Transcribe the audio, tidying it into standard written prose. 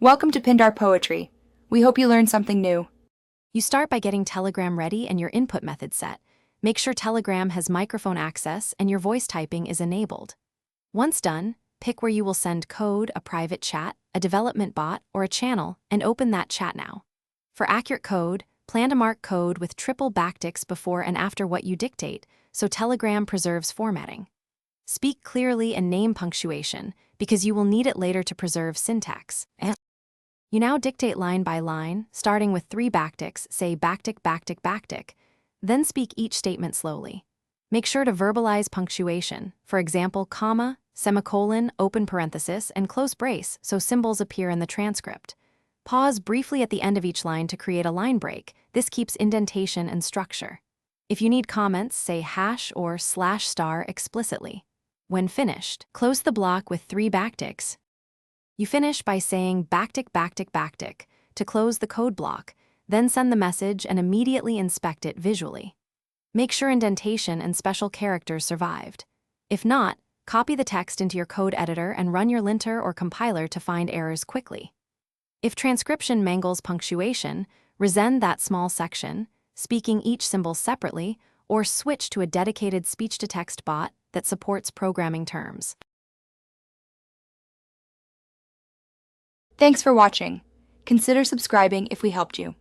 Welcome to Pindar Poetry. We hope you learned something new. You start by getting Telegram ready and your input method set. Make sure Telegram has microphone access and your voice typing is enabled. Once done, pick where you will send code, a private chat, a development bot, or a channel, and open that chat now. For accurate code, plan to mark code with triple backticks before and after what you dictate, so Telegram preserves formatting. Speak clearly and name punctuation, because you will need it later to preserve syntax. You now dictate line by line, starting with 3 backticks, say backtick, backtick, backtick. Then speak each statement slowly. Make sure to verbalize punctuation, for example, comma, semicolon, open parenthesis, and close brace so symbols appear in the transcript. Pause briefly at the end of each line to create a line break. This keeps indentation and structure. If you need comments, say hash or /* explicitly. When finished, close the block with 3 backticks. You finish by saying backtick, backtick, backtick to close the code block, then send the message and immediately inspect it visually. Make sure indentation and special characters survived. If not, copy the text into your code editor and run your linter or compiler to find errors quickly. If transcription mangles punctuation, resend that small section, speaking each symbol separately, or switch to a dedicated speech-to-text bot that supports programming terms. Thanks for watching. Consider subscribing if we helped you.